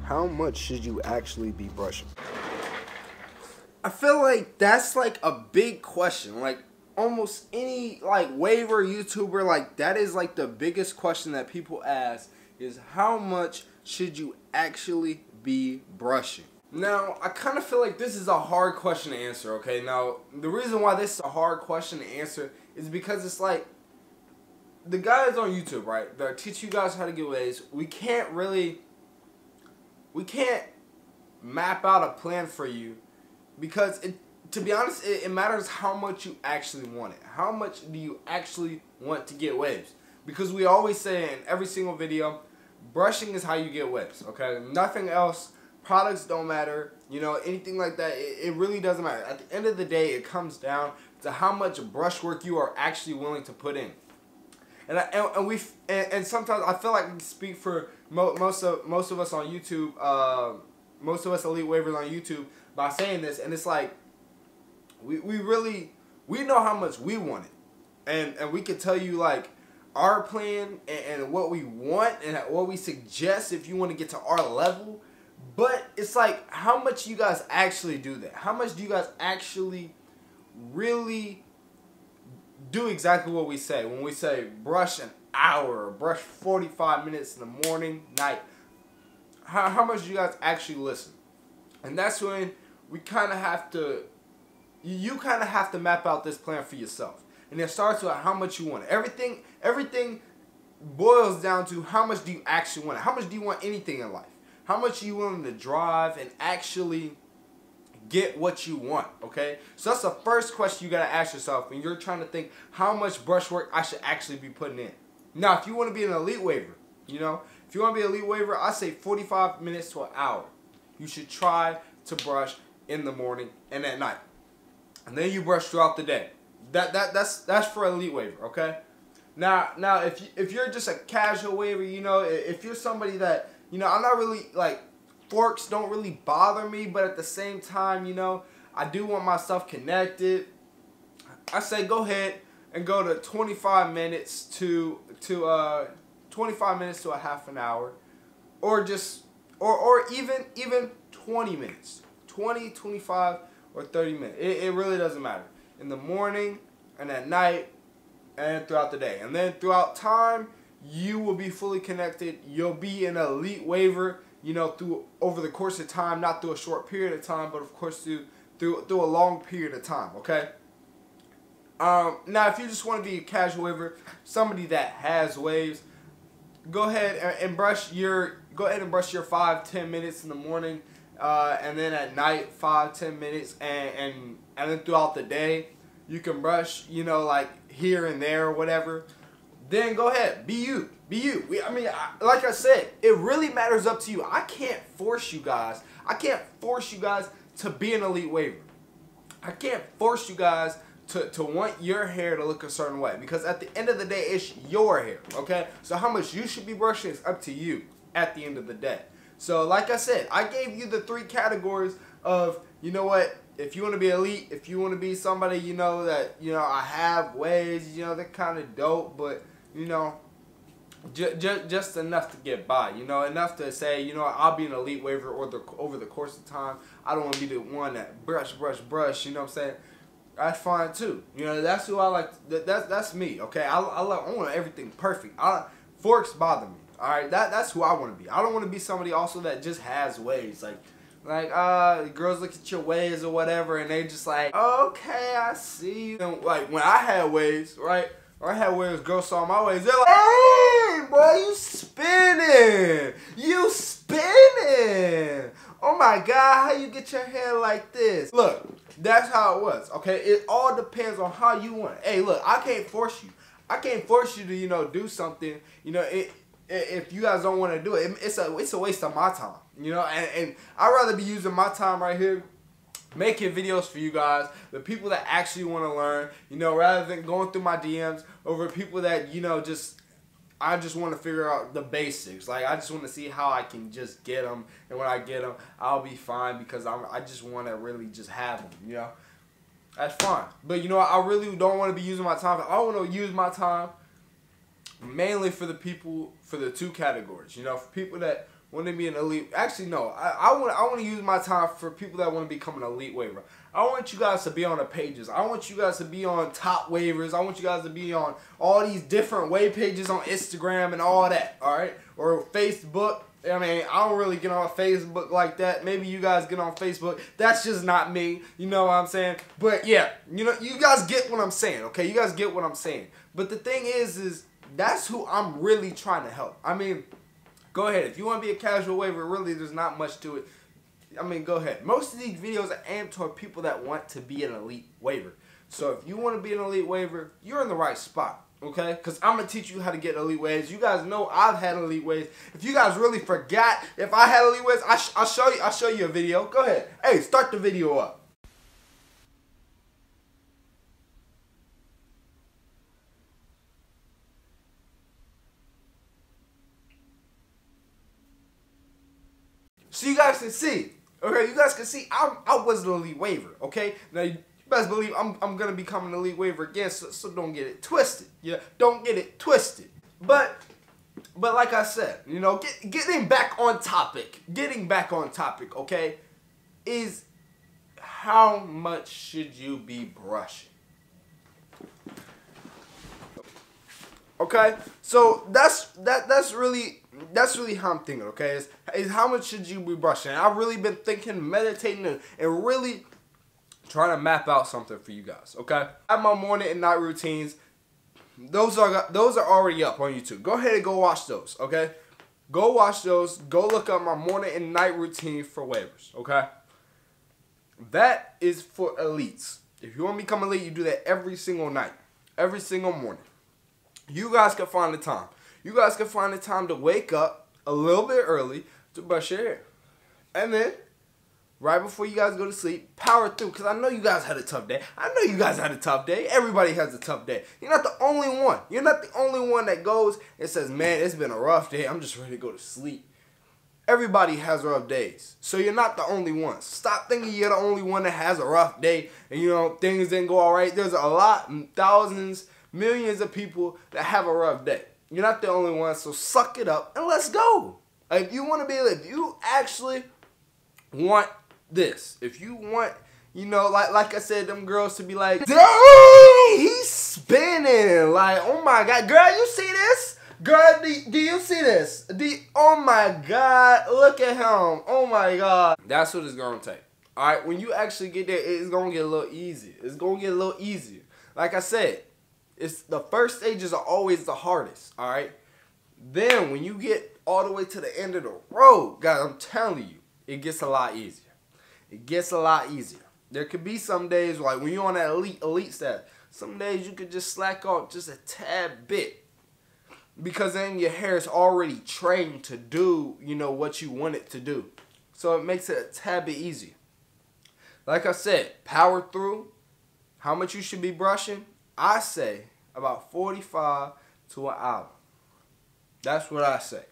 how much should you actually be brushing? I feel like that's like a big question. Like almost any like waiver YouTuber, like that is like the biggest question that people ask is how much should you actually be brushing? Now, I kind of feel like this is a hard question to answer, okay? Now, the reason why this is a hard question to answer is because it's like the guys on YouTube, right, that teach you guys how to get waves, we can't map out a plan for you because to be honest, it matters how much you actually want it. How much do you actually want to get waves? Because we always say in every single video, brushing is how you get waves, okay? Nothing else. Products don't matter, you know, anything like that. It really doesn't matter. At the end of the day, it comes down to how much brushwork you are actually willing to put in. And sometimes I feel like we speak for most of us on YouTube, most of us elite waivers on YouTube by saying this, and it's like we know how much we want it, and we can tell you like our plan and what we want and what we suggest if you want to get to our level. But it's like, how much you guys actually do that? How much do you guys actually really do exactly what we say? When we say brush an hour, or brush 45 minutes in the morning, night. How much do you guys actually listen? And that's when we kind of have to, you kind of have to map out this plan for yourself. And it starts with how much you want it. Everything boils down to how much do you actually want it? How much do you want anything in life? How much are you willing to drive and actually get what you want, okay? So that's the first question you gotta ask yourself when you're trying to think how much brushwork I should actually be putting in. Now, if you want to be an elite waiver, you know, if you want to be an elite waiver, I say 45 minutes to an hour. You should try to brush in the morning and at night, and then you brush throughout the day. That's for elite waiver, okay? Now if you're just a casual waiver, you know, if you're somebody that, you know, I'm not really, like, forks don't really bother me, but at the same time, you know, I do want myself connected. I say go ahead and go to 25 minutes to 25 minutes to a half an hour, or just or even 20 minutes, 20, 25, or 30 minutes. It really doesn't matter. In the morning and at night and throughout the day, and then throughout time, you will be fully connected. You'll be an elite waiver, you know, over the course of time, not through a short period of time, but of course through a long period of time, okay? Now, if you just want to be a casual waiver, somebody that has waves, go ahead and brush your 5-10 minutes in the morning, and then at night 5-10 minutes, and then throughout the day you can brush, you know, like here and there or whatever. Then go ahead, be you. I mean, like I said, it really matters up to you. I can't force you guys. I can't force you guys to be an elite waiver. I can't force you guys to want your hair to look a certain way, because at the end of the day, it's your hair, okay? So how much you should be brushing is up to you at the end of the day. So like I said, I gave you the 3 categories of, you know what, if you want to be elite, if you want to be somebody, you know, that, you know, I have waves, you know, they're kind of dope, but, you know, just enough to get by, you know, enough to say, you know, I'll be an elite waiver over the course of time. I don't want to be the one that brush, you know what I'm saying? That's fine too. You know, that's who I like. That's me, okay? I want everything perfect. Forks bother me, all right? That's who I want to be. I don't want to be somebody also that just has waves. Like girls look at your waves or whatever, and they just like, okay, I see you. And like when I had waves, right? Or I had waves, girls saw my waves, they're like, hey, boy, you spinning. You spinning. Oh my God, how you get your hair like this? Look, that's how it was, okay? It all depends on how you want it. Hey, look, I can't force you. I can't force you to, you know, do something, you know, if you guys don't want to do it. It's a waste of my time, you know, and I'd rather be using my time right here making videos for you guys, the people that actually want to learn, you know, rather than going through my DMs over people that, you know, I just want to figure out the basics. Like, I just want to see how I can just get them, and when I get them, I'll be fine, because I just want to really just have them, you know. That's fine. But, you know, I really don't want to be using my time. I want to use my time mainly for the people, for the 2 categories, you know, for people that want to be an elite. Actually, no. I want to use my time for people that want to become an elite waiver. I want you guys to be on the pages. I want you guys to be on top waivers. I want you guys to be on all these different wave pages on Instagram and all that. All right, or Facebook. I mean, I don't really get on Facebook like that. Maybe you guys get on Facebook. That's just not me. You know what I'm saying? But yeah, you know, you guys get what I'm saying, okay? You guys get what I'm saying. But the thing is that's who I'm really trying to help. I mean, go ahead. If you want to be a casual waiver, really, there's not much to it. I mean, go ahead. Most of these videos are aimed toward people that want to be an elite waiver. So if you want to be an elite waiver, you're in the right spot. Okay, because I'm gonna teach you how to get elite waves. You guys know I've had elite waves. If you guys really forgot if I had elite waves, I'll show you a video. Go ahead. Hey, start the video up. So you guys can see. Okay, you guys can see I was an elite waiver. Okay, now. You best believe I'm gonna become an elite waiver again, so don't get it twisted. Yeah, don't get it twisted. But like I said, you know, getting back on topic, okay, is how much should you be brushing? Okay, so that's really how I'm thinking. Okay, is how much should you be brushing? I've really been thinking, meditating, and really trying to map out something for you guys, okay? I have my morning and night routines. Those are already up on YouTube. Go ahead and go watch those, okay? Go watch those. Go look up my morning and night routine for waivers, okay? That is for elites. If you want to become elite, you do that every single night, every single morning. You guys can find the time. You guys can find the time to wake up a little bit early to brush your hair. And then right before you guys go to sleep, power through. Because I know you guys had a tough day. I know you guys had a tough day. Everybody has a tough day. You're not the only one. You're not the only one that goes and says, man, it's been a rough day. I'm just ready to go to sleep. Everybody has rough days. So you're not the only one. Stop thinking you're the only one that has a rough day and, you know, things didn't go all right. There's a lot, thousands, millions of people that have a rough day. You're not the only one. So suck it up and let's go. If you want to be, if you actually want this, if you want, you know, like I said, them girls to be like, dang, he's spinning, like, oh my god, girl, you see this? Girl, do you see this? Oh my god, look at him, oh my god. That's what it's gonna take. Alright, when you actually get there, it's gonna get a little easier. It's gonna get a little easier. Like I said, it's the first stages are always the hardest, alright? Then when you get all the way to the end of the road, guys, I'm telling you, it gets a lot easier. It gets a lot easier. There could be some days, like when you're on that elite status, some days you could just slack off just a tad bit. Because then your hair is already trained to do, you know, what you want it to do. So it makes it a tad bit easier. Like I said, power through. How much you should be brushing? I say about 45 to an hour. That's what I say.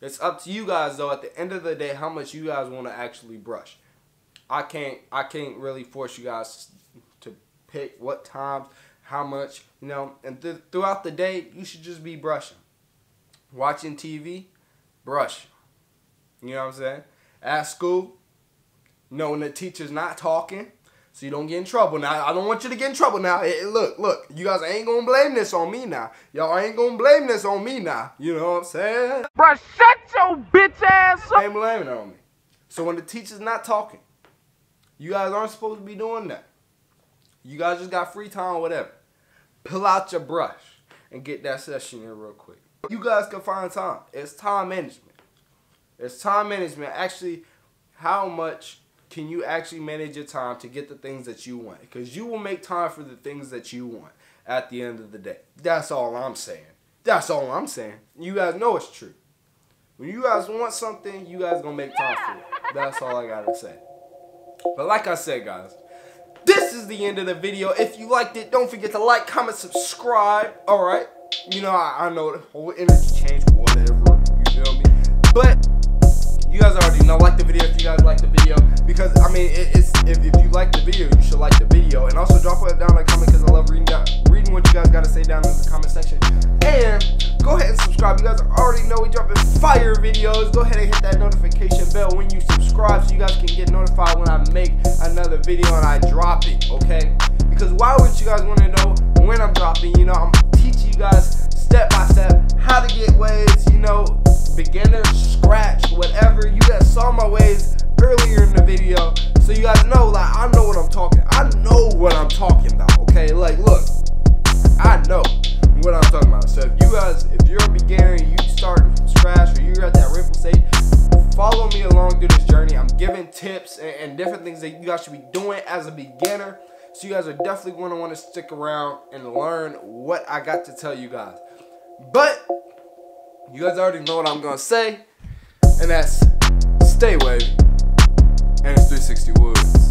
It's up to you guys, though, at the end of the day, how much you guys want to actually brush. I can't really force you guys to pick what times, how much, you know, and throughout the day, you should just be brushing. Watching TV, brush. You know what I'm saying? At school, knowing the teacher's not talking, so you don't get in trouble. Now, I don't want you to get in trouble now. Look, you guys ain't gonna blame this on me now. Y'all ain't gonna blame this on me now. You know what I'm saying? Bruh, shut your bitch ass up. Ain't blaming it on me. So when the teacher's not talking, you guys aren't supposed to be doing that. You guys just got free time or whatever. Pull out your brush and get that session in real quick. You guys can find time. It's time management. It's time management. Actually, how much can you actually manage your time to get the things that you want? Because you will make time for the things that you want at the end of the day. That's all I'm saying. That's all I'm saying. You guys know it's true. When you guys want something, you guys gonna make time for it. That's all I gotta say. But like I said, guys, this is the end of the video. If you liked it, don't forget to like, comment, subscribe. Alright? You know, I know the whole energy change, whatever. You feel me? But you guys already know, like the video if you guys like the video. Because, I mean, if you like the video, you should like the video. And also drop it down in the comment because I love reading what you guys got to say down in the comment section. And go ahead and subscribe. You guys already know we dropping fire favorite videos, go ahead and hit that notification bell when you subscribe so you guys can get notified when I make another video and I drop it, okay? Because why would you guys want to know when I'm dropping? You know, I'm teaching you guys step by step how to get waves, you know, beginner, scratch, whatever. You guys saw my waves earlier in the video, so you guys know, like, I know what I'm talking about, okay? Like, look, I know what I'm talking about. So if you're a beginner, you start from scratch, or you're at that ripple stage, follow me along through this journey. I'm giving tips and different things that you guys should be doing as a beginner. So you guys are definitely going to want to stick around and learn what I got to tell you guys. But you guys already know what I'm going to say, and that's stay wavy, and it's 360 Woods.